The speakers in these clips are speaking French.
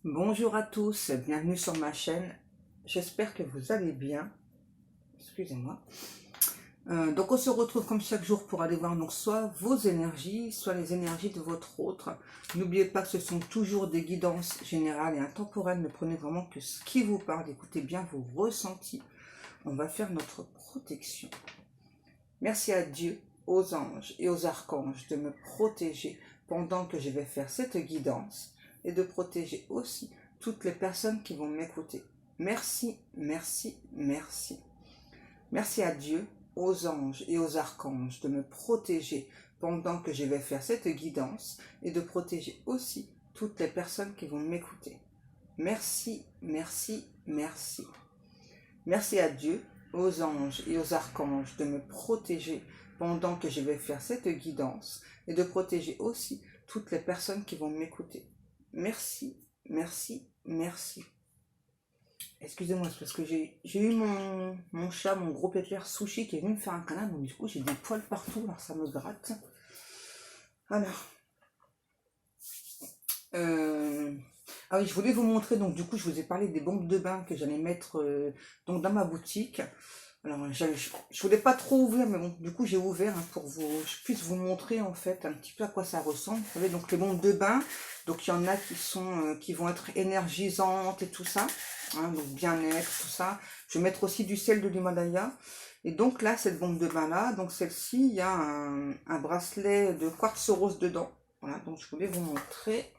Bonjour à tous, bienvenue sur ma chaîne. J'espère que vous allez bien. Excusez-moi. Donc on se retrouve comme chaque jour pour aller voir donc soit vos énergies, soit les énergies de votre autre. N'oubliez pas que ce sont toujours des guidances générales et intemporelles. Ne prenez vraiment que ce qui vous parle. Écoutez bien vos ressentis. On va faire notre protection. Merci à Dieu, aux anges et aux archanges de me protéger pendant que je vais faire cette guidance et de protéger aussi toutes les personnes qui vont m'écouter. Merci, merci, merci. Merci à Dieu, aux anges et aux archanges de me protéger pendant que je vais faire cette guidance et de protéger aussi toutes les personnes qui vont m'écouter. Merci, merci, merci. Merci à Dieu, aux anges et aux archanges de me protéger pendant que je vais faire cette guidance et de protéger aussi toutes les personnes qui vont m'écouter. Merci, merci, merci. Excusez-moi, c'est parce que j'ai eu mon chat, mon gros pépère Sushi qui est venu me faire un câlin, donc du coup j'ai des poils partout, alors ça me gratte. Alors, ah oui, je voulais vous montrer, donc du coup je vous ai parlé des bombes de bain que j'allais mettre donc dans ma boutique. Alors je voulais pas trop ouvrir, mais bon, du coup j'ai ouvert pour que je puisse vous montrer en fait un petit peu à quoi ça ressemble. Vous savez, donc les bombes de bain, donc il y en a qui vont être énergisantes et tout ça, hein, donc bien-être, tout ça. Je vais mettre aussi du sel de l'Himalaya. Et donc là, cette bombe de bain là, donc celle-ci, il y a un bracelet de quartz rose dedans. Voilà, donc je voulais vous montrer.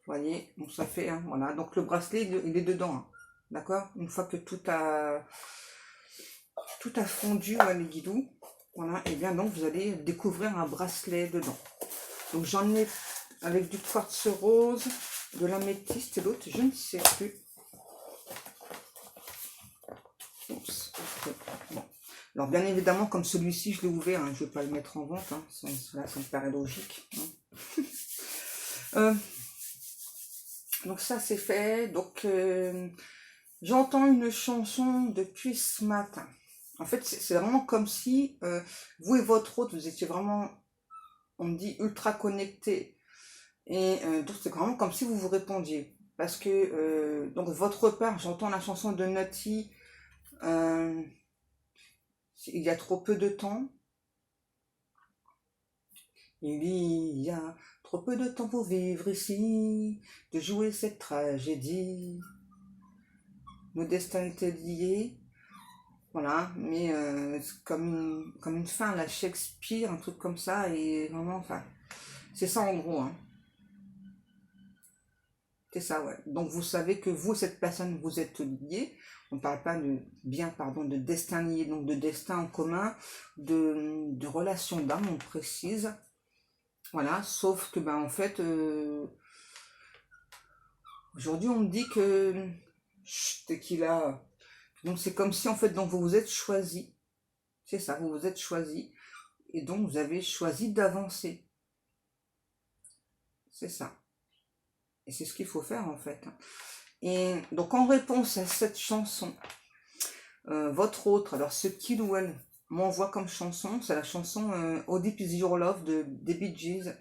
Vous voyez, donc ça fait, hein, voilà, donc le bracelet il est dedans, hein, d'accord. Une fois que tout a fondu, ouais, les guidous, voilà, et bien donc vous allez découvrir un bracelet dedans. Donc j'en ai avec du quartz rose, de l'améthyste et l'autre, je ne sais plus. Oups, okay. Bon. Alors bien évidemment, comme celui-ci, je l'ai ouvert, hein, je ne vais pas le mettre en vente, hein, ça me paraît logique. Hein. Donc ça c'est fait, donc j'entends une chanson depuis ce matin. En fait c'est vraiment comme si vous et votre autre, vous étiez vraiment, on me dit, ultra connectés. Et donc c'est vraiment comme si vous vous répondiez. Parce que, donc votre part, j'entends la chanson de Nutty, il y a trop peu de temps. Il y a trop peu de temps pour vivre ici, de jouer cette tragédie. Nos destins étaient liés, voilà, mais comme une fin à la Shakespeare, un truc comme ça, et vraiment, enfin, c'est ça en gros, hein. C'est ça, ouais. Donc vous savez que vous, cette personne, vous êtes liés. On ne parle pas de destin lié, donc de destin en commun, de relation d'âme, on précise. Voilà, sauf que, ben, en fait, aujourd'hui, on me dit que, chut, qu'il a... Donc c'est comme si, en fait, donc vous vous êtes choisi. C'est ça, vous vous êtes choisi. Et donc, vous avez choisi d'avancer. C'est ça. Et c'est ce qu'il faut faire, en fait. Et donc, en réponse à cette chanson, votre autre, alors ce qu'il ou elle m'envoie comme chanson, c'est la chanson Oh Deep Is Your Love des Bee Gees.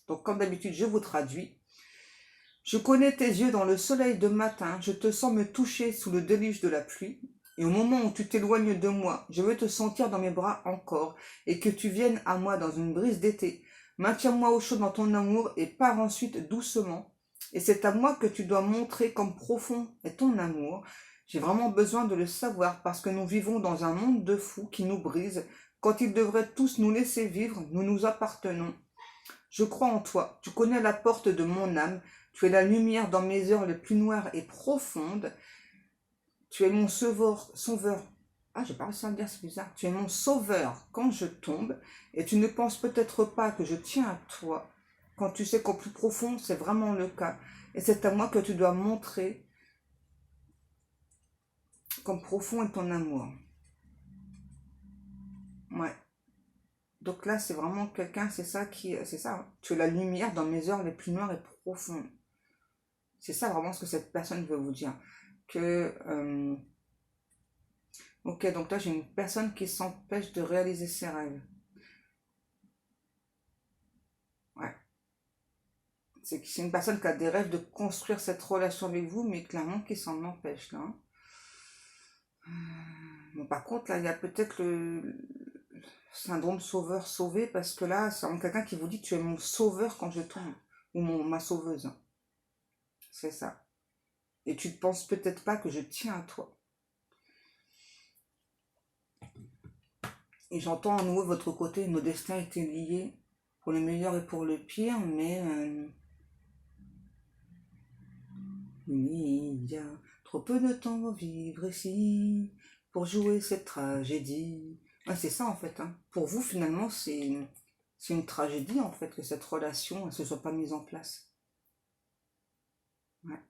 Donc, comme d'habitude, je vous traduis. Je connais tes yeux dans le soleil de matin, je te sens me toucher sous le déluge de la pluie. Et au moment où tu t'éloignes de moi, je veux te sentir dans mes bras encore, et que tu viennes à moi dans une brise d'été. Maintiens-moi au chaud dans ton amour et pars ensuite doucement. Et c'est à moi que tu dois montrer comme profond est ton amour. J'ai vraiment besoin de le savoir parce que nous vivons dans un monde de fous qui nous brise. Quand ils devraient tous nous laisser vivre, nous nous appartenons. Je crois en toi, tu connais la porte de mon âme, tu es la lumière dans mes heures les plus noires et profondes. Tu es mon sauveur. Ah, j'ai pas réussi à le dire, c'est bizarre. Tu es mon sauveur quand je tombe, et tu ne penses peut-être pas que je tiens à toi, quand tu sais qu'au plus profond, c'est vraiment le cas. Et c'est à moi que tu dois montrer comme profond est ton amour. Ouais. Donc là, c'est vraiment quelqu'un, c'est ça, hein. Tu es la lumière dans mes heures les plus noires et profondes. C'est ça vraiment ce que cette personne veut vous dire. Que ok, donc là j'ai une personne qui s'empêche de réaliser ses rêves. Ouais. C'est une personne qui a des rêves de construire cette relation avec vous, mais clairement qui s'en empêche là. Bon, par contre, là, il y a peut-être le syndrome sauveur-sauvé, parce que là, c'est quelqu'un qui vous dit tu es mon sauveur quand je tombe, ou ma sauveuse. C'est ça. Et tu ne penses peut-être pas que je tiens à toi. Et j'entends à nouveau de votre côté, nos destins étaient liés pour le meilleur et pour le pire, mais il y a trop peu de temps à vivre ici pour jouer cette tragédie. Ouais, c'est ça en fait. Hein. Pour vous, finalement, c'est une tragédie en fait que cette relation ne se soit pas mise en place. Ouais.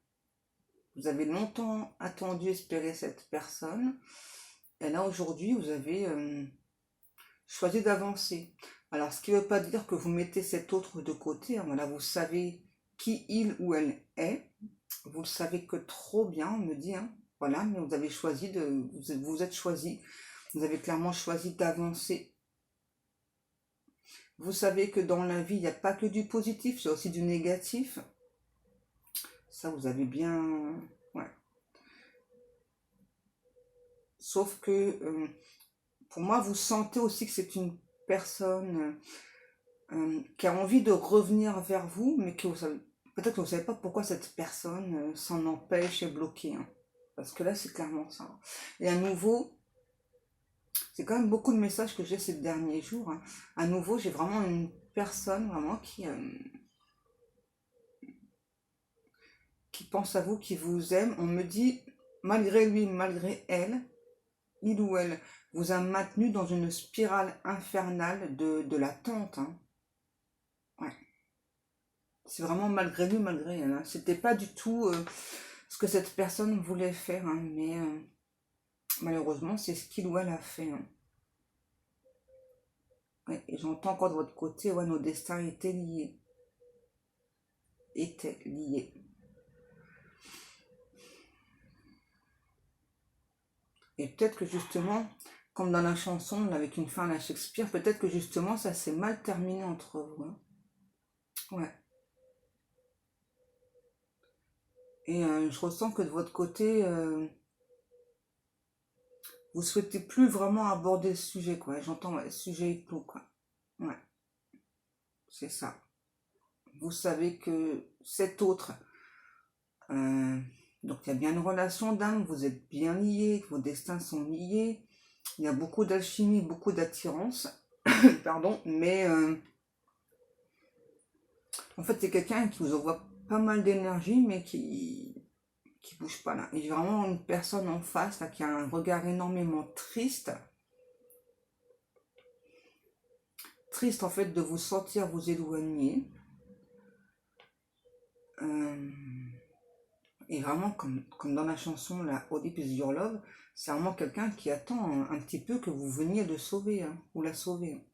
Vous avez longtemps attendu, espéré cette personne, et là aujourd'hui, vous avez choisi d'avancer. Alors, ce qui ne veut pas dire que vous mettez cet autre de côté. Hein. Voilà, vous savez qui il ou elle est. Vous le savez que trop bien, on me dit. Hein. Voilà, mais vous avez choisi de... Vous êtes choisi. Vous avez clairement choisi d'avancer. Vous savez que dans la vie, il n'y a pas que du positif, il y a aussi du négatif. Ça, vous avez bien... Ouais. Sauf que, pour moi, vous sentez aussi que c'est une personne qui a envie de revenir vers vous, mais que peut-être que vous ne savez pas pourquoi cette personne s'en empêche et est bloquée. Hein. Parce que là, c'est clairement ça. Et à nouveau, c'est quand même beaucoup de messages que j'ai ces derniers jours. Hein. À nouveau, j'ai vraiment une personne vraiment qui pense à vous, qui vous aime. On me dit, malgré lui, malgré elle, il ou elle vous a maintenu dans une spirale infernale de l'attente. Hein. Ouais. C'est vraiment malgré lui, malgré elle. Hein. C'était pas du tout ce que cette personne voulait faire, hein, mais malheureusement, c'est ce qu'il ou elle a fait. Hein. Ouais, et j'entends encore de votre côté, ouais, nos destins étaient liés. Étaient liés. Et peut-être que justement, comme dans la chanson, avec une fin à la Shakespeare, peut-être que justement, ça s'est mal terminé entre vous. Hein. Ouais. Et je ressens que de votre côté, vous souhaitez plus vraiment aborder le sujet, quoi. J'entends, ouais, sujet est clos, quoi. Ouais, c'est ça. Vous savez que cet autre, euh, donc il y a bien une relation d'âme, vous êtes bien liés, vos destins sont liés, il y a beaucoup d'alchimie, beaucoup d'attirance, pardon, mais en fait c'est quelqu'un qui vous envoie pas mal d'énergie, mais qui bouge pas là. Et j'ai vraiment une personne en face là, qui a un regard énormément triste. Triste en fait de vous sentir vous éloigner. Et vraiment, comme dans la chanson la How Deep Is Your Love, c'est vraiment quelqu'un qui attend un petit peu que vous veniez le sauver, hein, ou la sauver.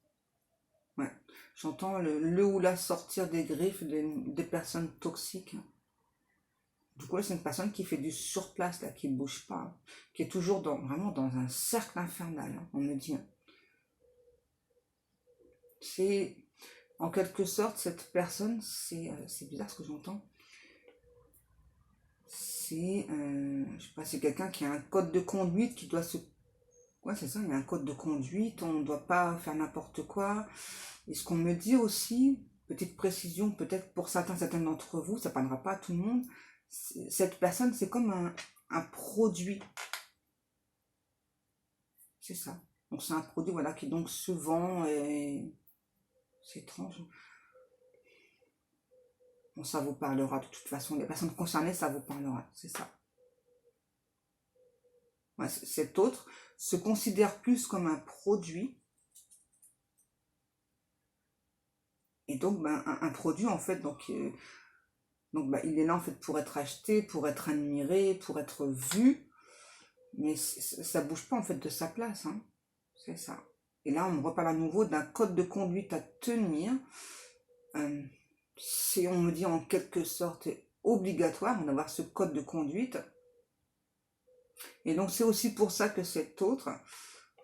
Ouais. J'entends le ou la sortir des griffes des personnes toxiques. Du coup, là, c'est une personne qui fait du surplace, là, qui ne bouge pas, hein, qui est toujours vraiment dans un cercle infernal, hein, on me dit. Hein. C'est, en quelque sorte, cette personne, c'est bizarre ce que j'entends. C'est, je sais pas, c'est quelqu'un qui a un code de conduite qui doit se... Ouais, c'est ça, il y a un code de conduite, on ne doit pas faire n'importe quoi. Et ce qu'on me dit aussi, petite précision, peut-être pour certains d'entre vous, ça ne parlera pas à tout le monde, cette personne, c'est comme un produit. C'est ça. Donc c'est un produit voilà, qui donc se vend et... C'est étrange. Bon, ça vous parlera de toute façon. Les personnes concernées, ça vous parlera. C'est ça. Ouais, cet autre se considère plus comme un produit. Et donc, ben, un produit, en fait, donc ben, il est là, en fait, pour être acheté, pour être admiré, pour être vu. Mais ça bouge pas, en fait, de sa place. Hein. C'est ça. Et là, on me reparle à nouveau d'un code de conduite à tenir. C'est, on me dit, en quelque sorte, obligatoire d'avoir ce code de conduite. Et donc, c'est aussi pour ça que cet autre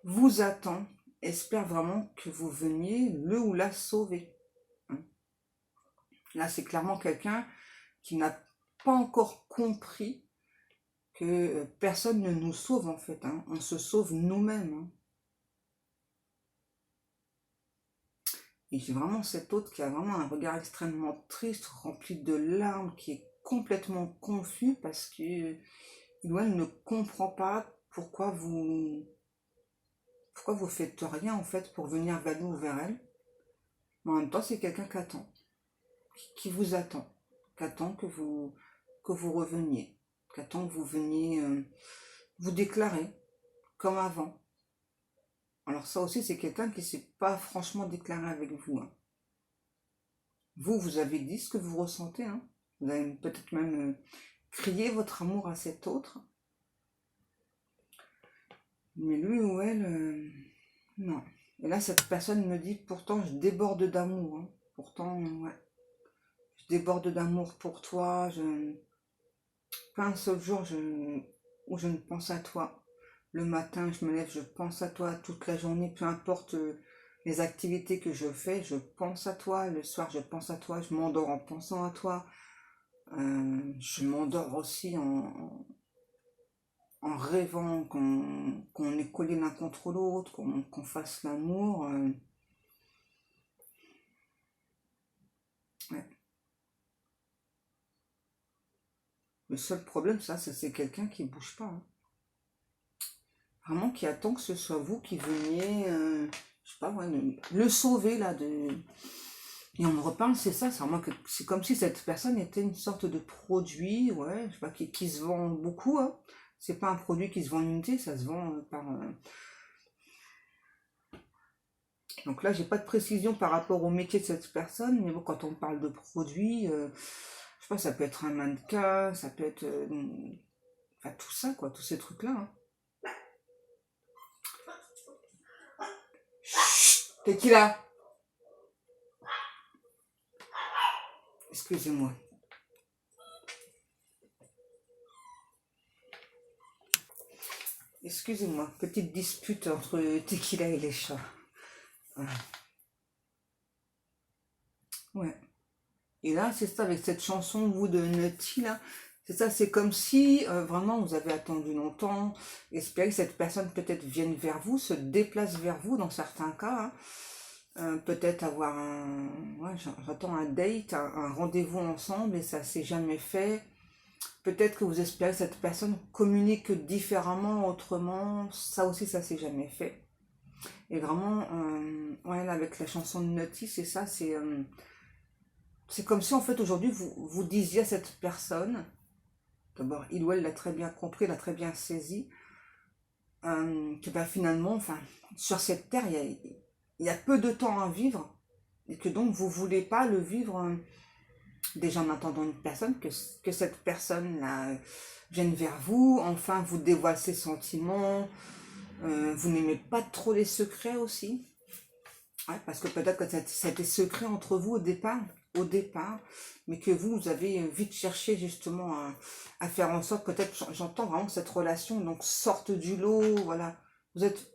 vous attend, espère vraiment que vous veniez le ou la sauver. Là, c'est clairement quelqu'un qui n'a pas encore compris que personne ne nous sauve en fait, hein. On se sauve nous-mêmes, hein. Et j'ai vraiment cet autre qui a vraiment un regard extrêmement triste, rempli de larmes, qui est complètement confus parce que il ou elle ne comprend pas pourquoi vous faites rien en fait pour venir vers nous ou vers elle. Mais en même temps, c'est quelqu'un qui attend, qui vous attend, qui attend que vous reveniez, qui attend que vous veniez vous déclarer comme avant. Alors ça aussi, c'est quelqu'un qui ne s'est pas franchement déclaré avec vous, hein. Vous avez dit ce que vous ressentez, hein. Vous avez peut-être même crié votre amour à cet autre. Mais lui ou elle, non. Et là, cette personne me dit, pourtant, je déborde d'amour, hein. Pourtant, ouais, je déborde d'amour pour toi. Pas un seul jour où je ne pense à toi. Le matin, je me lève, je pense à toi toute la journée, peu importe les activités que je fais, je pense à toi. Le soir, je pense à toi, je m'endors en pensant à toi. Je m'endors aussi en rêvant qu'on est collés l'un contre l'autre, qu'on fasse l'amour. Ouais. Le seul problème, ça, c'est quelqu'un qui bouge pas, hein. Vraiment qui attend que ce soit vous qui veniez, je sais pas, ouais, le sauver là de. Et on me reparle, c'est ça, c'est vraiment que c'est comme si cette personne était une sorte de produit, ouais, je sais pas, qui se vend beaucoup, hein. C'est pas un produit qui se vend en unité, ça se vend par. Donc là, j'ai pas de précision par rapport au métier de cette personne, mais bon, quand on parle de produit, je sais pas, ça peut être un mannequin, ça peut être. Enfin, tout ça, quoi, tous ces trucs-là, hein. Chut, t'es qui là? Excusez-moi. Excusez-moi, petite dispute entre Tequila et les chats. Voilà. Ouais. Et là, c'est ça, avec cette chanson, vous, de Nutty, là, c'est ça, c'est comme si vraiment vous avez attendu longtemps, espérez que cette personne peut-être vienne vers vous, se déplace vers vous dans certains cas, hein. Peut-être avoir un, ouais, j'attends un date, un rendez-vous ensemble et ça s'est jamais fait. Peut-être que vous espérez que cette personne communique différemment, autrement, ça aussi ça s'est jamais fait. Et vraiment, ouais, là, avec la chanson de Nutty, c'est ça, c'est comme si en fait aujourd'hui vous disiez à cette personne, d'abord il ou elle l'a très bien compris, l'a très bien saisi, que bah, finalement, enfin, sur cette terre, il y a peu de temps à vivre, et que donc vous voulez pas le vivre déjà en attendant une personne, que cette personne-là vienne vers vous, enfin vous dévoile ses sentiments, vous n'aimez pas trop les secrets aussi. Ouais, parce que peut-être que c'était secret entre vous au départ, mais que vous avez vite cherché justement à faire en sorte, peut-être, j'entends vraiment que cette relation donc sorte du lot, voilà. Vous êtes,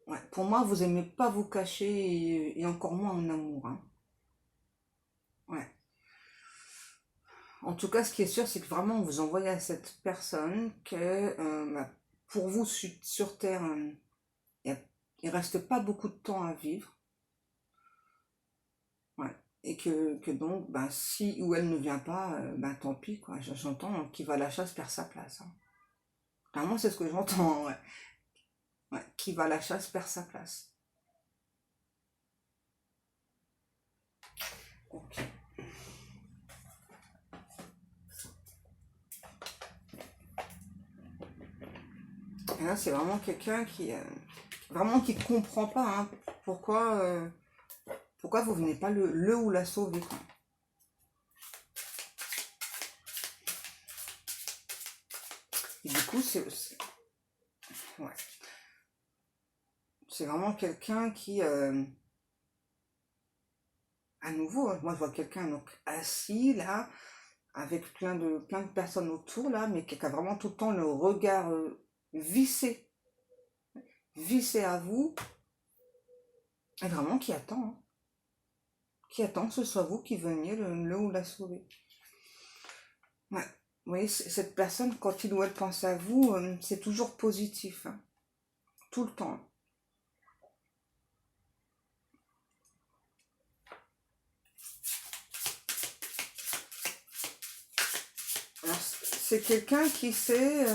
ouais, pour moi, vous aimez pas vous cacher et encore moins en amour, hein. Ouais. En tout cas, ce qui est sûr, c'est que vraiment vous envoyez à cette personne que bah, pour vous sur Terre, il ne reste pas beaucoup de temps à vivre. Ouais. Et que donc, ben, si ou elle ne vient pas, ben, tant pis, quoi. J'entends qui va à la chasse perd sa place, hein. Vraiment, c'est ce que j'entends, ouais. Ouais. Qui va à la chasse perd sa place. Ok. Et là, c'est vraiment quelqu'un vraiment qui comprend pas, hein, pourquoi vous venez pas le ou la sauver, quoi. Et du coup, ouais. C'est vraiment quelqu'un qui, à nouveau, hein, moi je vois quelqu'un donc assis là, avec plein de personnes autour là, mais qui a vraiment tout le temps le regard vissé, vissé à vous, et vraiment qui attend, hein. qui attend que ce soit vous qui veniez le ou la sauver. Ouais. Vous voyez, cette personne, quand il ou elle pense à vous, c'est toujours positif, hein, tout le temps. C'est quelqu'un qui sait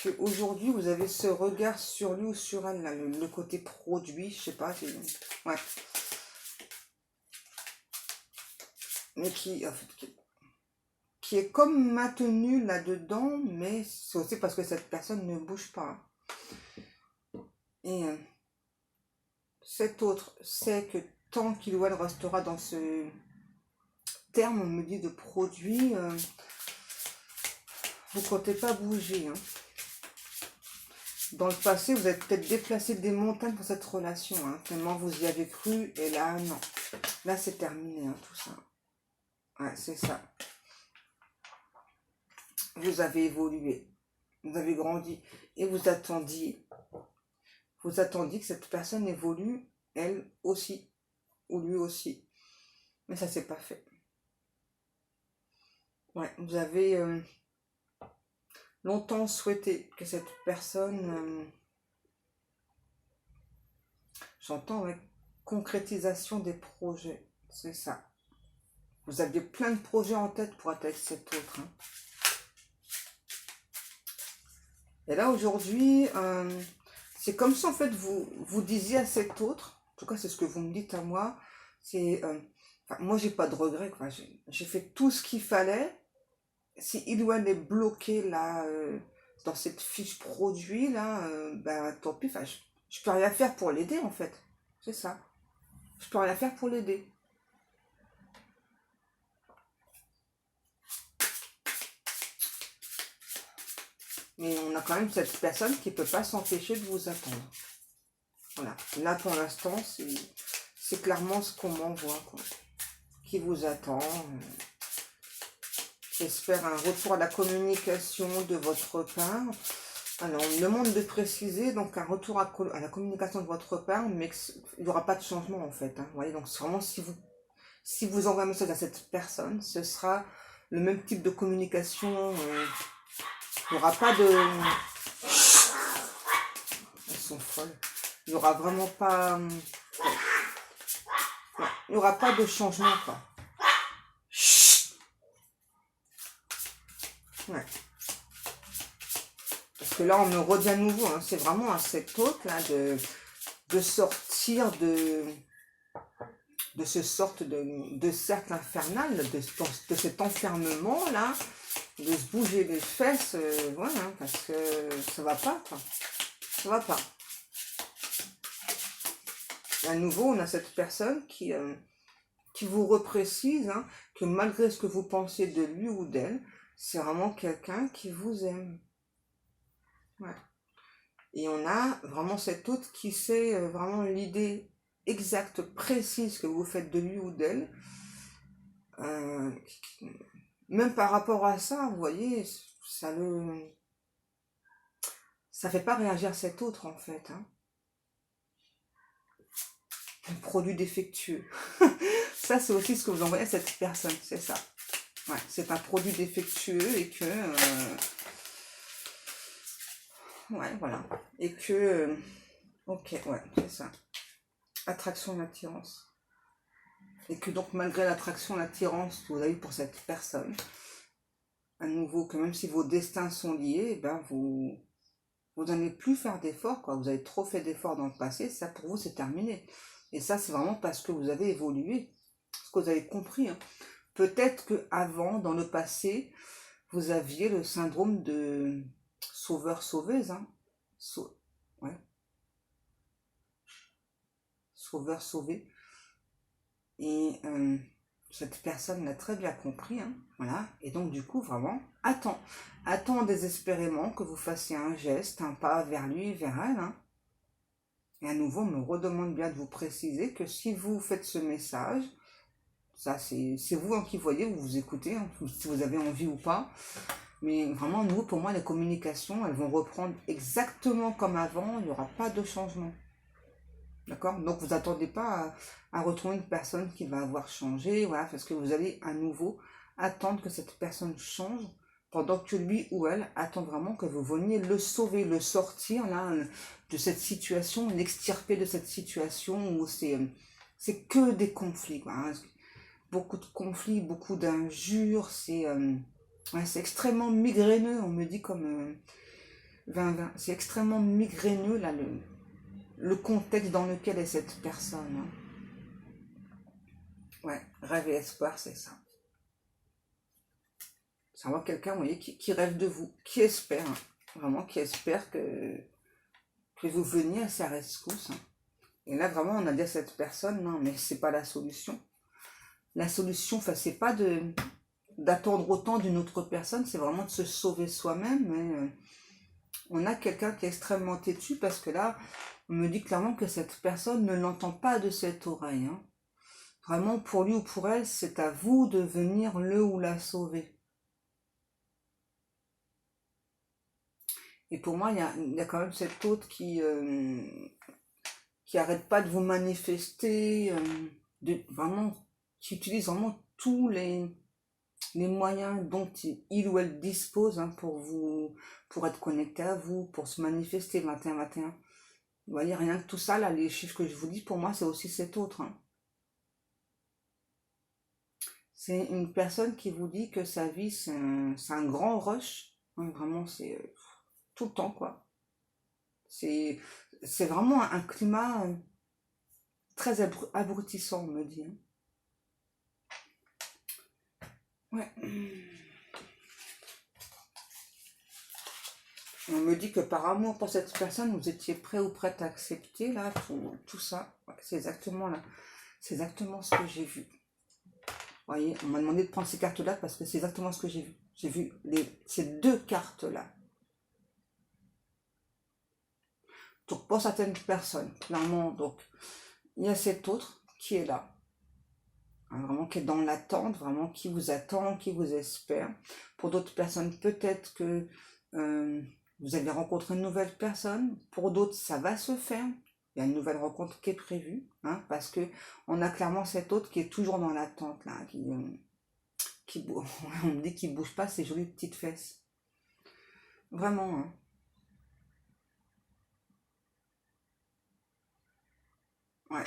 qu'aujourd'hui vous avez ce regard sur lui ou sur elle, là, le côté produit, je sais pas, ouais. Mais en fait, qui est comme maintenu là-dedans, mais c'est aussi parce que cette personne ne bouge pas. Et cet autre sait que tant qu'il ou elle restera dans ce terme, on me dit, de produit, vous ne comptez pas bouger. Hein. Dans le passé, vous avez peut-être déplacé des montagnes pour cette relation, hein, tellement vous y avez cru, et là, non. Là, c'est terminé, hein, tout ça. Ouais, c'est ça. Vous avez évolué, vous avez grandi, et vous attendiez que cette personne évolue, elle aussi, ou lui aussi. Mais ça, c'est pas fait. Ouais, vous avez longtemps souhaité que cette personne, j'entends, ouais, concrétisation des projets, c'est ça. Vous aviez plein de projets en tête pour être avec cet autre. Hein. Et là, aujourd'hui, c'est comme si, en fait, vous disiez à cet autre, en tout cas, c'est ce que vous me dites à moi, c'est, moi, j'ai pas de regrets, quoi. J'ai fait tout ce qu'il fallait. Si il ou elle est bloqué, là, dans cette fiche produit, là, ben, tant pis, je peux rien faire pour l'aider, en fait. C'est ça. Je peux rien faire pour l'aider. Mais on a quand même cette personne qui ne peut pas s'empêcher de vous attendre. Voilà. Là, pour l'instant, c'est clairement ce qu'on m'envoie, quoi. Qui vous attend. J'espère un retour à la communication de votre part. Alors, on me demande de préciser, donc un retour à la communication de votre part, mais il n'y aura pas de changement, en fait. Hein. Vous voyez, donc c'est vraiment si vous envoyez un message à cette personne, ce sera le même type de communication. Il n'y aura pas de... Elles sont folles. Il n'y aura vraiment pas... Il n'y aura pas de changement, quoi. Ouais. Parce que là, on me redit à nouveau, hein, c'est vraiment à cet autre, là, de sortir de ce sorte de cercle infernal, de cet enfermement-là, de se bouger les fesses, voilà, hein, parce que ça va pas, quoi. Ça va pas. Et à nouveau, on a cette personne qui vous reprécise, hein, que malgré ce que vous pensez de lui ou d'elle, c'est vraiment quelqu'un qui vous aime. Ouais. Et on a vraiment cet autre qui sait vraiment l'idée exacte, précise que vous faites de lui ou d'elle. Même par rapport à ça, vous voyez, ça fait pas réagir cet autre, en fait. Hein. Un produit défectueux. Ça, c'est aussi ce que vous envoyez à cette personne, c'est ça. Ouais, c'est un produit défectueux et que... ouais, voilà. Et que... ok, ouais, c'est ça. Attraction et attirance. Et que donc, malgré l'attraction et l'attirance que vous avez pour cette personne, à nouveau, que même si vos destins sont liés, eh ben vous n'allez plus faire d'efforts, quoi. Vous avez trop fait d'efforts dans le passé, ça pour vous c'est terminé. Et ça c'est vraiment parce que vous avez évolué, parce que vous avez compris. Hein. Peut-être qu'avant, dans le passé, vous aviez le syndrome de sauveur-sauveuse. Hein. Ouais. Sauveur-sauvé. Et cette personne l'a très bien compris. Hein. Voilà. Et donc du coup, vraiment, attends désespérément que vous fassiez un geste, un pas vers lui, vers elle. Hein. Et à nouveau, on me redemande bien de vous préciser que si vous faites ce message, ça c'est vous hein, qui voyez, vous écoutez, hein, si vous avez envie ou pas. Mais vraiment, nous, pour moi, les communications, elles vont reprendre exactement comme avant, il n'y aura pas de changement. D'accord? Donc, vous attendez pas à retrouver une personne qui va avoir changé, voilà, parce que vous allez à nouveau attendre que cette personne change, pendant que lui ou elle attend vraiment que vous veniez le sauver, le sortir là, de cette situation, l'extirper de cette situation où c'est que des conflits, quoi, hein. Beaucoup de conflits, beaucoup d'injures, ouais, c'est extrêmement migraineux, on me dit comme 20-20, c'est extrêmement migraineux là, le contexte dans lequel est cette personne, hein. Ouais, rêve et espoir, c'est ça. C'est vraiment quelqu'un, vous voyez, qui rêve de vous, qui espère, hein, vraiment, qui espère que vous veniez à sa rescousse, hein. Et là, vraiment, on a dit à cette personne, non, mais c'est pas la solution. La solution, enfin, c'est pas d'attendre autant d'une autre personne, c'est vraiment de se sauver soi-même, mais on a quelqu'un qui est extrêmement têtu, parce que là, on me dit clairement que cette personne ne l'entend pas de cette oreille, hein. Vraiment, pour lui ou pour elle, c'est à vous de venir le ou la sauver. Et pour moi, il y a quand même cet autre qui arrête pas de vous manifester, vraiment, qui utilise vraiment tous les moyens dont il ou elle dispose, hein, pour être connecté à vous, pour se manifester 21-21. Vous voyez, rien que tout ça, là, les chiffres que je vous dis, pour moi, c'est aussi cet autre, hein. C'est une personne qui vous dit que sa vie, c'est un grand rush, hein, vraiment, c'est tout le temps, quoi. C'est, c'est vraiment un climat très abrutissant, on me dit, hein. Ouais. On me dit que par amour pour cette personne, vous étiez prêt ou prête à accepter, là, tout ça. Ouais, c'est exactement là. C'est exactement ce que j'ai vu. Vous voyez, on m'a demandé de prendre ces cartes-là parce que c'est exactement ce que j'ai vu. J'ai vu ces deux cartes-là. Donc, pour certaines personnes, clairement, donc, il y a cet autre qui est là, hein, vraiment qui est dans l'attente, vraiment qui vous attend, qui vous espère. Pour d'autres personnes, peut-être que vous allez rencontrer une nouvelle personne. Pour d'autres, ça va se faire. Il y a une nouvelle rencontre qui est prévue, hein, parce que on a clairement cet autre qui est toujours dans l'attente, là, on me dit qu'il bouge pas ses jolies petites fesses. Vraiment, hein. Ouais.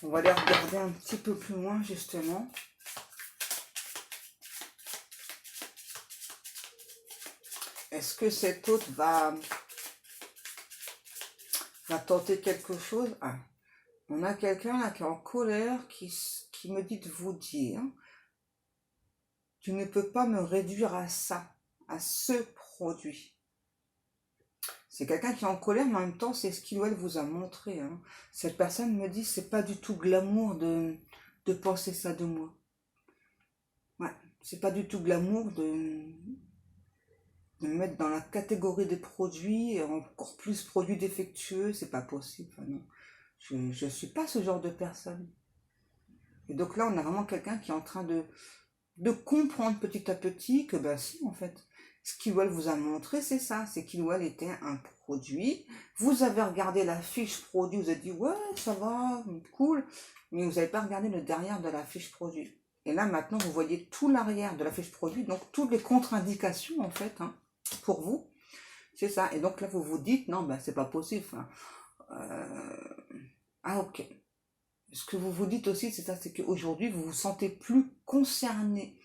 On va aller regarder un petit peu plus loin, justement. Est-ce que cet autre va tenter quelque chose? Ah, on a quelqu'un là qui est en colère, qui me dit de vous dire, tu ne peux pas me réduire à ça, à ce produit. C'est quelqu'un qui est en colère, mais en même temps, c'est ce qu'il ou elle vous a montré, hein. Cette personne me dit, c'est pas du tout glamour de penser ça de moi. Ouais, c'est pas du tout glamour de me mettre dans la catégorie des produits, et encore plus produits défectueux, c'est pas possible. Enfin, non. Je suis pas ce genre de personne. Et donc là, on a vraiment quelqu'un qui est en train de comprendre petit à petit que, ben si, en fait, ce qu'il ou elle vous a montré, c'est ça, c'est qu'il ou elle était un produit. Vous avez regardé la fiche produit, vous avez dit, ouais, ça va, cool, mais vous n'avez pas regardé le derrière de la fiche produit. Et là, maintenant, vous voyez tout l'arrière de la fiche produit, donc toutes les contre-indications, en fait, hein, pour vous, c'est ça. Et donc là, vous vous dites, non, ben, c'est pas possible. Enfin, ah, ok. Ce que vous vous dites aussi, c'est ça, c'est qu'aujourd'hui, vous vous sentez plus concerné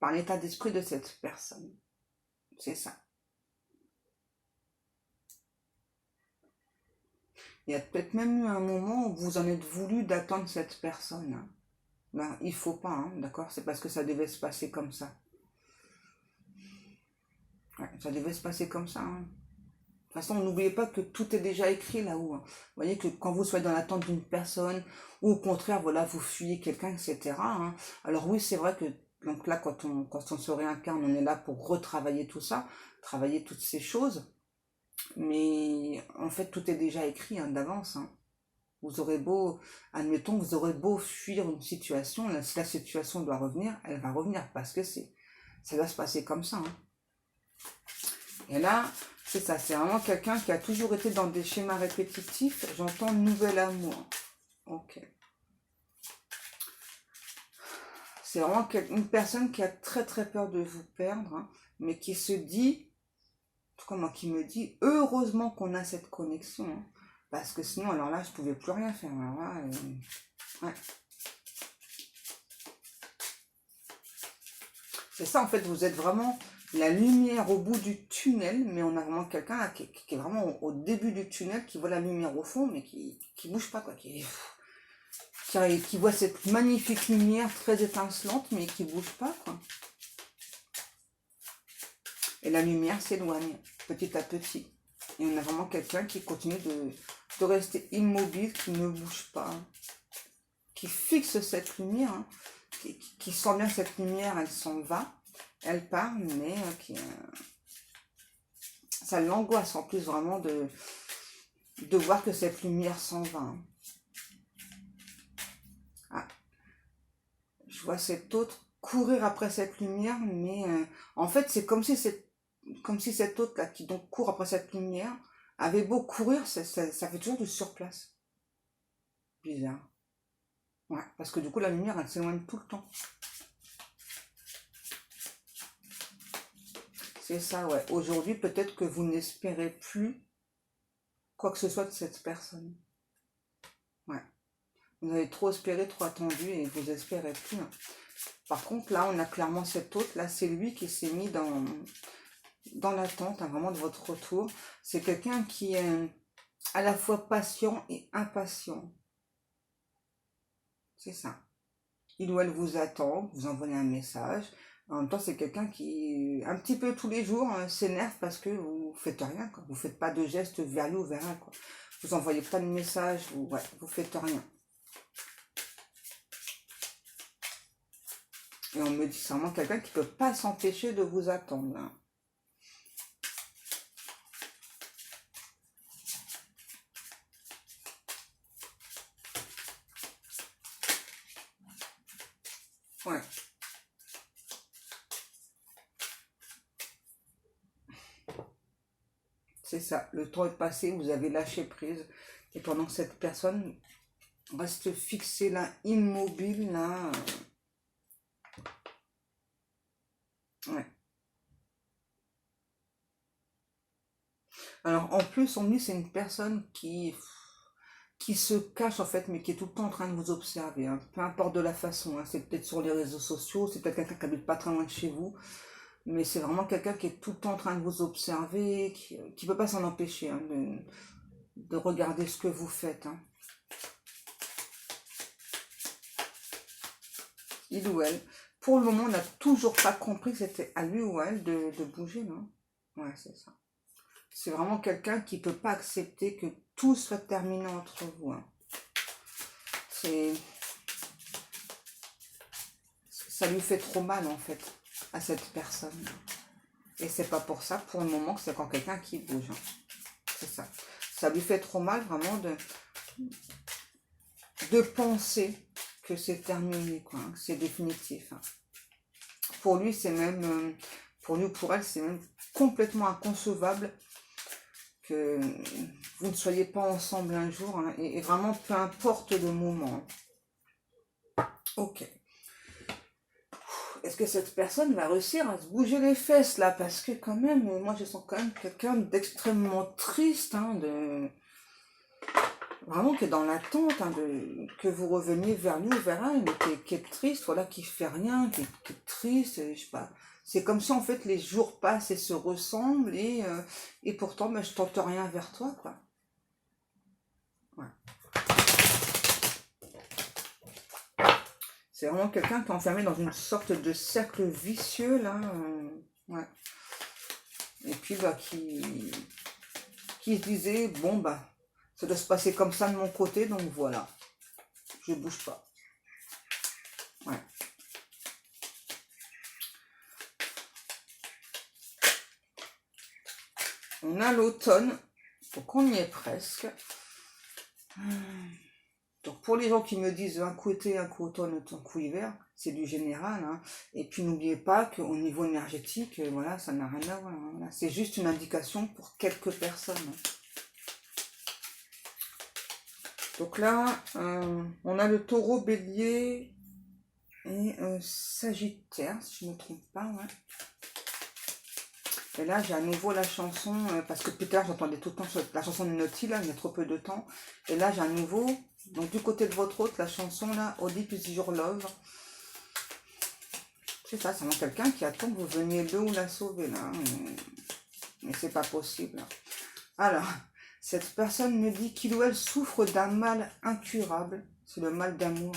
par l'état d'esprit de cette personne. C'est ça. Il y a peut-être même eu un moment où vous en êtes voulu d'attendre cette personne, hein. Ben, il faut pas, hein, d'accord? C'est parce que ça devait se passer comme ça. Ouais, ça devait se passer comme ça, hein. De toute façon, n'oubliez pas que tout est déjà écrit là-haut, hein. Vous voyez que quand vous soyez dans l'attente d'une personne, ou au contraire, voilà, vous fuyez quelqu'un, etc., hein. Alors oui, c'est vrai que donc là, quand on se réincarne, on est là pour retravailler tout ça, travailler toutes ces choses. Mais en fait, tout est déjà écrit, hein, d'avance, hein. Vous aurez beau, admettons, vous aurez beau fuir une situation, là, si la situation doit revenir, elle va revenir parce que ça va se passer comme ça, hein. Et là, C'est ça, c'est vraiment quelqu'un qui a toujours été dans des schémas répétitifs. J'entends nouvel amour. Ok. C'est vraiment une personne qui a très très peur de vous perdre, hein, mais qui se dit, en tout cas moi qui me dit, heureusement qu'on a cette connexion, hein, parce que sinon, alors là, je pouvais plus rien faire. Alors là, ouais. C'est ça, en fait, vous êtes vraiment la lumière au bout du tunnel, mais on a vraiment quelqu'un qui est vraiment au début du tunnel, qui voit la lumière au fond, mais qui bouge pas, quoi, qui voit cette magnifique lumière très étincelante, mais qui bouge pas, quoi. Et la lumière s'éloigne petit à petit. Et on a vraiment quelqu'un qui continue de rester immobile, qui ne bouge pas, hein, qui fixe cette lumière, hein, qui sent bien cette lumière, elle s'en va, elle part, mais ça l'angoisse en plus vraiment de voir que cette lumière s'en va, hein. Ah, je vois cet autre courir après cette lumière, mais en fait c'est comme si cet autre là qui donc court après cette lumière avait beau courir, ça fait toujours du surplace. Bizarre. Ouais, parce que du coup la lumière elle s'éloigne tout le temps. C'est ça, ouais. Aujourd'hui peut-être que vous n'espérez plus quoi que ce soit de cette personne. Ouais. Vous avez trop espéré, trop attendu et vous espérez plus, hein. Par contre là on a clairement cet autre, là c'est lui qui s'est mis dans l'attente, hein, vraiment de votre retour. C'est quelqu'un qui est à la fois patient et impatient. C'est ça. Il ou elle vous attend, vous envoyez un message. En même temps, c'est quelqu'un qui, un petit peu tous les jours, hein, s'énerve parce que vous faites rien, quoi. Vous faites pas de gestes vers lui ou vers elle, quoi. Vous envoyez pas de message, vous faites rien. Et on me dit, c'est vraiment quelqu'un qui peut pas s'empêcher de vous attendre, hein. Ouais. C'est ça, le temps est passé, vous avez lâché prise. Et pendant que cette personne reste fixée là, immobile là. Ouais. Alors en plus, on me dit c'est une personne qui se cache en fait, mais qui est tout le temps en train de vous observer, hein. Peu importe de la façon, hein. C'est peut-être sur les réseaux sociaux, c'est peut-être quelqu'un qui habite pas très loin de chez vous, mais c'est vraiment quelqu'un qui est tout le temps en train de vous observer, qui peut pas s'en empêcher, hein, de regarder ce que vous faites, hein. Il ou elle. Pour le moment, on n'a toujours pas compris que c'était à lui ou à elle de bouger, non? Ouais, c'est ça. C'est vraiment quelqu'un qui ne peut pas accepter que tout soit terminé entre vous, hein. Ça lui fait trop mal en fait à cette personne. Et c'est pas pour ça, pour le moment, que c'est quand quelqu'un qui bouge, hein. C'est ça. Ça lui fait trop mal vraiment de penser que c'est terminé, quoi, hein, que c'est définitif, hein. Pour lui, c'est même, pour lui ou pour elle, c'est même complètement inconcevable que vous ne soyez pas ensemble un jour, hein, et vraiment peu importe le moment. Ok. Est-ce que cette personne va réussir à se bouger les fesses là? Parce que quand même, moi je sens quand même quelqu'un d'extrêmement triste, hein, vraiment qui est dans l'attente, hein, que vous reveniez vers lui ou vers elle, mais qui est triste, voilà, qui fait rien, qui est triste, et je sais pas. C'est comme si en fait les jours passent et se ressemblent et pourtant ben, je tente rien vers toi, quoi. Ouais. C'est vraiment quelqu'un qui est enfermé dans une sorte de cercle vicieux là, ouais. Et puis bah qui se disait bon bah ça doit se passer comme ça de mon côté, donc voilà, je bouge pas. Ouais. On a l'automne, donc on y est presque. Donc pour les gens qui me disent un coup été, un coup automne, un coup hiver, c'est du général, hein. Et puis n'oubliez pas qu'au niveau énergétique, voilà, ça n'a rien à voir, hein, voilà. C'est juste une indication pour quelques personnes, hein. Donc là, on a le taureau, bélier et sagittaire, si je ne me trompe pas, ouais. Et là, j'ai à nouveau la chanson, parce que plus tard, j'entendais tout le temps la chanson de Naughty, là, il y a trop peu de temps. Et là, j'ai à nouveau, donc du côté de votre hôte, la chanson, là, All Deep Is Your Love. C'est ça, c'est vraiment quelqu'un qui attend que vous veniez le ou la sauver, là. Mais c'est pas possible. Alors, cette personne me dit qu'il ou elle souffre d'un mal incurable. C'est le mal d'amour.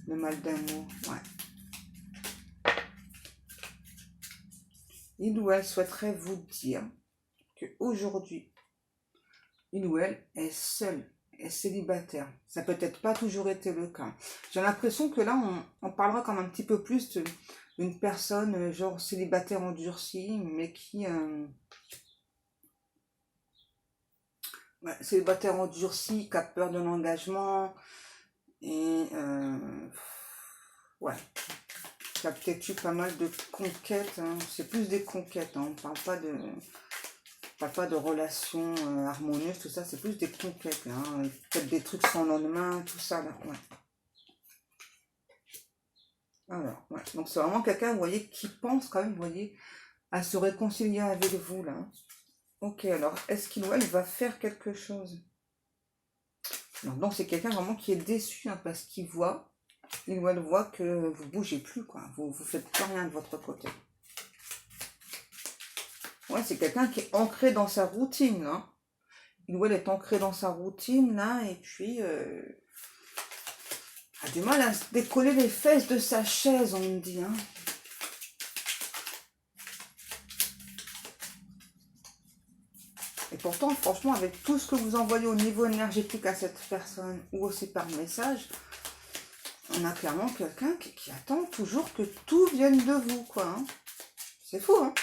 Le mal d'amour, ouais. Il ou elle souhaiterait vous dire qu'aujourd'hui, il ou elle est seul, est célibataire. Ça peut être pas toujours été le cas. J'ai l'impression que là, on parlera comme un petit peu plus d'une personne genre célibataire endurcie, mais qui... ouais, célibataire endurci, qui a peur de l'engagement, et ouais, qui a peut-être eu pas mal de conquêtes, hein. C'est plus des conquêtes, hein. On parle pas de relations harmonieuses, tout ça, c'est plus des conquêtes, hein. Peut-être des trucs sans lendemain, tout ça, là, ouais. Alors, ouais, donc c'est vraiment quelqu'un, vous voyez, qui pense quand même, vous voyez, à se réconcilier avec vous, là. Ok, alors, est-ce qu'il ou elle va faire quelque chose? Donc c'est quelqu'un vraiment qui est déçu, hein, parce qu'il voit, il ou elle voit que vous bougez plus, quoi. Vous faites plus rien de votre côté. Ouais, c'est quelqu'un qui est ancré dans sa routine, hein. Il ou elle est ancré dans sa routine, là, et puis a du mal à se décoller les fesses de sa chaise, on me dit, hein. Et pourtant, franchement, avec tout ce que vous envoyez au niveau énergétique à cette personne, ou aussi par message, on a clairement quelqu'un qui attend toujours que tout vienne de vous, quoi, hein. C'est fou, hein.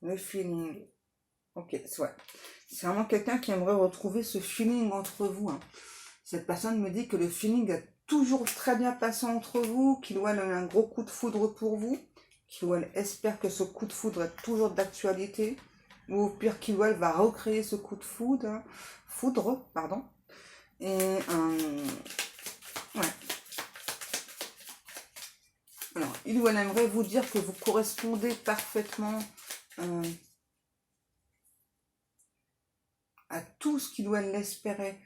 Le feeling. Ok, ouais. C'est vraiment quelqu'un qui aimerait retrouver ce feeling entre vous, hein. Cette personne me dit que le feeling a toujours très bien passé entre vous, qu'il ou elle a eu un gros coup de foudre pour vous, qu'il ou elle espère que ce coup de foudre est toujours d'actualité, ou au pire qu'il ou elle va recréer ce coup de foudre, pardon. Et ouais. Alors, il ou elle aimerait vous dire que vous correspondez parfaitement à tout ce qu'il ou elle espérait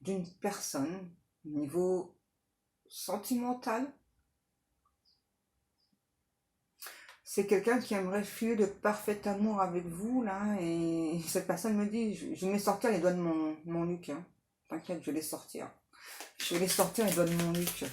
d'une personne au niveau sentimental. C'est quelqu'un qui aimerait filer de parfait amour avec vous, là, et cette personne me dit, je vais sortir les doigts de mon Luc, hein. T'inquiète, je vais les sortir. Je vais les sortir les doigts de mon Luc.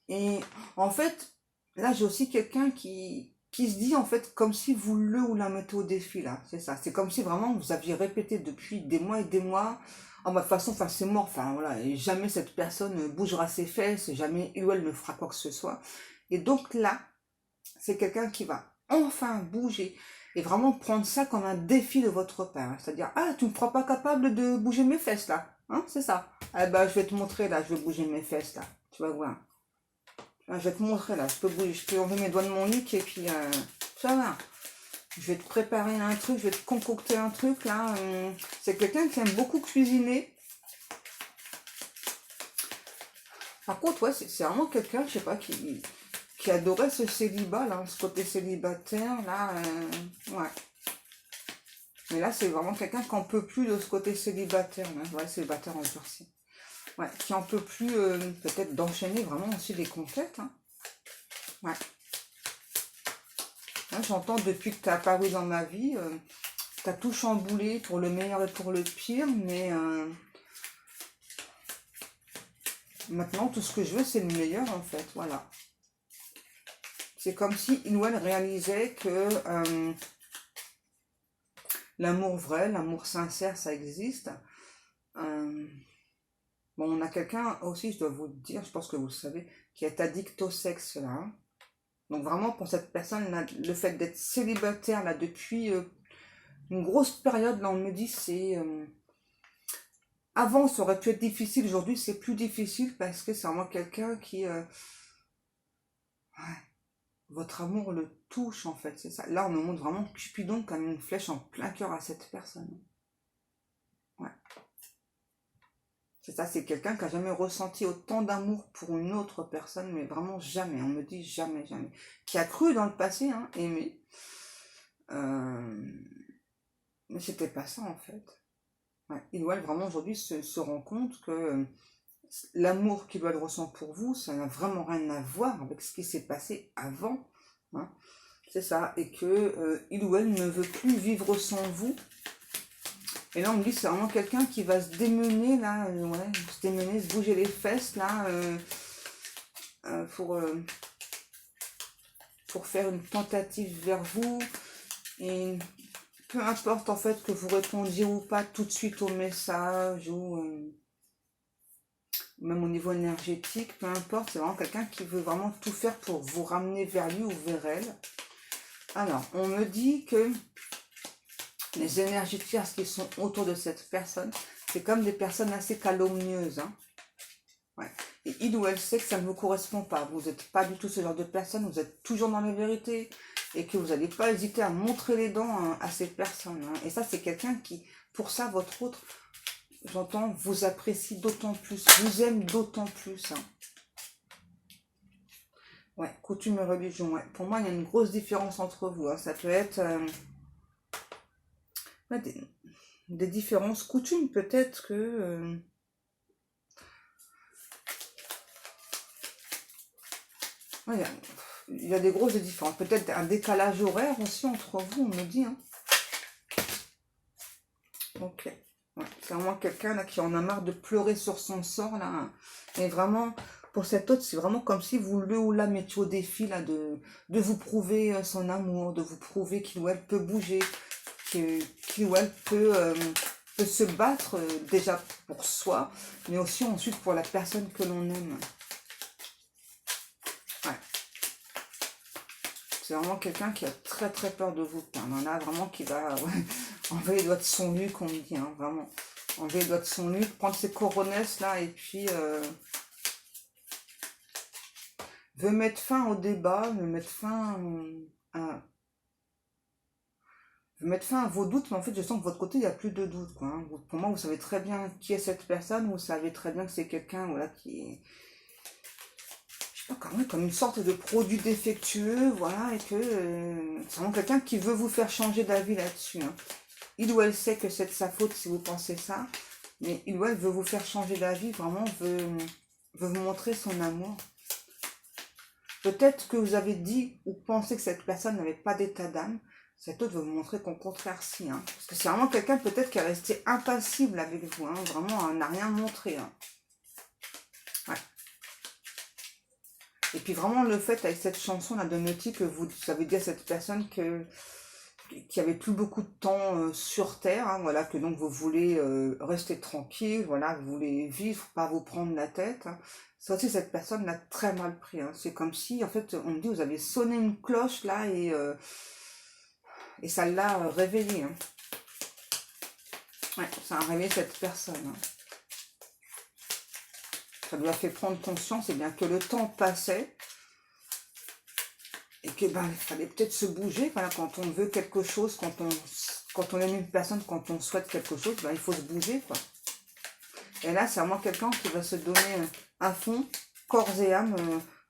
Et en fait, là, j'ai aussi quelqu'un qui se dit, en fait, comme si vous le ou la mettez au défi, là. C'est ça. C'est comme si vraiment vous aviez répété depuis des mois et des mois, en mode façon, enfin, c'est mort, enfin, voilà, et jamais cette personne ne bougera ses fesses, jamais il ou elle ne fera quoi que ce soit. Et donc là, c'est quelqu'un qui va enfin bouger et vraiment prendre ça comme un défi de votre part. C'est-à-dire, ah, tu ne me crois pas capable de bouger mes fesses, là, hein, c'est ça. Eh ben, je vais te montrer, là, je vais bouger mes fesses, là. Tu vas voir. Ah, je vais te montrer là, je peux enlever mes doigts de mon nuque et puis ça va. Je vais te préparer un truc, je vais te concocter un truc là. C'est quelqu'un qui aime beaucoup cuisiner. Par contre, ouais, c'est vraiment quelqu'un, je sais pas, qui adorait ce célibat là, ce côté célibataire là. Ouais. Mais là, c'est vraiment quelqu'un qui en peut plus de ce côté célibataire là. Ouais, célibataire endurci. Ouais, qui en peut plus peut-être d'enchaîner vraiment aussi des conquêtes, hein. Ouais. Hein, j'entends depuis que tu as apparu dans ma vie, tu as tout chamboulé pour le meilleur et pour le pire, mais maintenant tout ce que je veux c'est le meilleur en fait, voilà. C'est comme si il ou elle réalisait que l'amour vrai, l'amour sincère, ça existe. Bon, on a quelqu'un aussi, je dois vous le dire, je pense que vous le savez, qui est addict au sexe là, hein. Donc vraiment pour cette personne, là, le fait d'être célibataire là depuis une grosse période, là, on me dit, c'est... avant, ça aurait pu être difficile. Aujourd'hui, c'est plus difficile parce que c'est vraiment quelqu'un qui... ouais, votre amour le touche, en fait, c'est ça. Là, on me montre vraiment Cupidon comme une flèche en plein cœur à cette personne. Ouais. C'est ça, c'est quelqu'un qui n'a jamais ressenti autant d'amour pour une autre personne, mais vraiment jamais. On me dit jamais, jamais. Qui a cru dans le passé, hein, aimer. Mais c'était pas ça, en fait. Ouais. Il doit vraiment aujourd'hui se rend compte que l'amour qu'il doit ressent pour vous, ça n'a vraiment rien à voir avec ce qui s'est passé avant. Hein. C'est ça. Et que il ou elle ne veut plus vivre sans vous. Et là, on me dit, c'est vraiment quelqu'un qui va se démener, là, ouais, se démener, se bouger les fesses, là, pour faire une tentative vers vous. Et peu importe, en fait, que vous répondiez ou pas tout de suite au message, ou même au niveau énergétique, peu importe, c'est vraiment quelqu'un qui veut vraiment tout faire pour vous ramener vers lui ou vers elle. Alors, on me dit que les énergies tierces qui sont autour de cette personne, c'est comme des personnes assez calomnieuses. Hein. Ouais. Et il ou elle sait que ça ne vous correspond pas. Vous n'êtes pas du tout ce genre de personne, vous êtes toujours dans la vérité et que vous n'allez pas hésiter à montrer les dents hein, à ces personnes. Hein. Et ça, c'est quelqu'un qui, pour ça, votre autre, j'entends, vous apprécie d'autant plus, vous aime d'autant plus. Hein. Ouais, coutume et religion. Ouais. Pour moi, il y a une grosse différence entre vous. Hein. Ça peut être... ouais, des différences coutumes, peut-être que... ouais, il y a des grosses différences. Peut-être un décalage horaire aussi entre vous, on me dit. Hein. Ok. Ouais, c'est vraiment quelqu'un là qui en a marre de pleurer sur son sort là. Hein. Et vraiment, pour cet autre, c'est vraiment comme si vous le ou la mettiez au défi là de vous prouver son amour, de vous prouver qu'il ou elle peut bouger, qu'il ou elle peut se battre déjà pour soi, mais aussi ensuite pour la personne que l'on aime. Ouais. C'est vraiment quelqu'un qui a très très peur de vous. Il y en a vraiment qui va ouais, enlever les doigts de son nuque, on me dit, hein, vraiment. Enlever les doigts de son nuque, prendre ses coronesses là et puis veut mettre fin au débat, veut mettre fin à, veut mettre fin à vos doutes, mais en fait je sens que de votre côté il n'y a plus de doute. Quoi, hein. Pour moi vous savez très bien qui est cette personne, vous savez très bien que c'est quelqu'un voilà, qui est je sais pas, comme une sorte de produit défectueux, voilà, et que c'est vraiment quelqu'un qui veut vous faire changer d'avis là-dessus. Hein. Il ou elle sait que c'est de sa faute si vous pensez ça, mais il ou elle veut vous faire changer d'avis, vraiment veut vous montrer son amour. Peut-être que vous avez dit ou pensé que cette personne n'avait pas d'état d'âme, cet autre veut vous montrer qu'au contraire si. Hein. Parce que c'est vraiment quelqu'un peut-être qui est resté impassible avec vous, hein, vraiment n'a rien montré. Hein. Ouais. Et puis vraiment le fait avec cette chanson là de Naughty que vous avez dit à cette personne qui avait plus beaucoup de temps sur Terre, hein, voilà, que donc vous voulez rester tranquille, voilà, vous voulez vivre, pas vous prendre la tête. Hein. Ça aussi, cette personne l'a très mal pris. Hein. C'est comme si, en fait, on me dit, vous avez sonné une cloche là et ça l'a réveillé. Hein. Ouais, ça a réveillé cette personne. Hein. Ça lui a fait prendre conscience, et bien que le temps passait. Et que ben, il fallait peut-être se bouger, voilà, quand on veut quelque chose, quand on aime une personne, quand on souhaite quelque chose, ben, il faut se bouger, quoi. Et là, c'est vraiment quelqu'un qui va se donner à fond, corps et âme,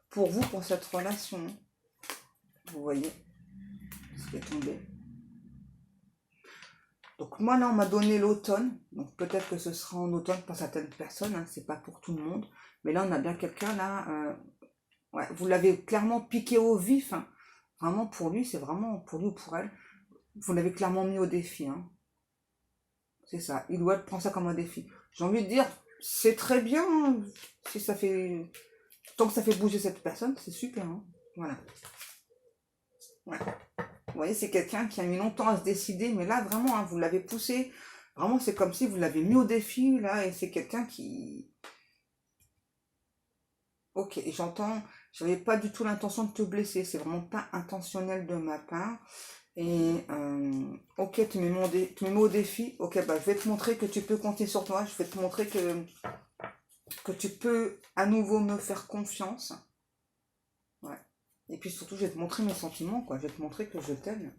pour vous, pour cette relation. Vous voyez ce qui est tombé. Donc moi, là, on m'a donné l'automne. Donc peut-être que ce sera en automne pour certaines personnes, hein, c'est pas pour tout le monde. Mais là, on a bien quelqu'un, là, ouais, vous l'avez clairement piqué au vif. Hein. Vraiment, pour lui, c'est vraiment pour lui ou pour elle. Vous l'avez clairement mis au défi. Hein. C'est ça. Il ou elle prend ça comme un défi. J'ai envie de dire, c'est très bien. Hein, si ça fait... Tant que ça fait bouger cette personne, c'est super. Hein. Voilà. Ouais. Vous voyez, c'est quelqu'un qui a mis longtemps à se décider. Mais là, vraiment, hein, vous l'avez poussé. Vraiment, c'est comme si vous l'avez mis au défi. Là, et c'est quelqu'un qui... Ok, j'entends... J'avais pas du tout l'intention de te blesser. C'est vraiment pas intentionnel de ma part. Et ok, tu me mets au défi. Ok, bah, je vais te montrer que tu peux compter sur toi. Je vais te montrer que tu peux à nouveau me faire confiance. Ouais. Et puis surtout, je vais te montrer mes sentiments, quoi. Je vais te montrer que je t'aime.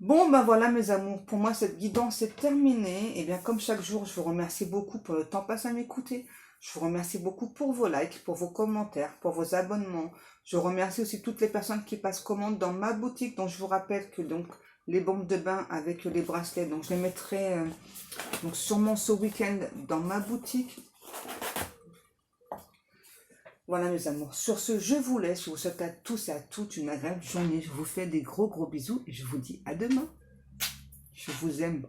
Bon, ben voilà mes amours, pour moi cette guidance est terminée. Et bien comme chaque jour, je vous remercie beaucoup pour le temps passé à m'écouter. Je vous remercie beaucoup pour vos likes, pour vos commentaires, pour vos abonnements. Je remercie aussi toutes les personnes qui passent commande dans ma boutique. Donc je vous rappelle que donc les bombes de bain avec les bracelets, donc je les mettrai donc sûrement ce week-end dans ma boutique. Voilà mes amours, sur ce je vous laisse, je vous souhaite à tous et à toutes une agréable journée, je vous fais des gros bisous et je vous dis à demain. Je vous aime.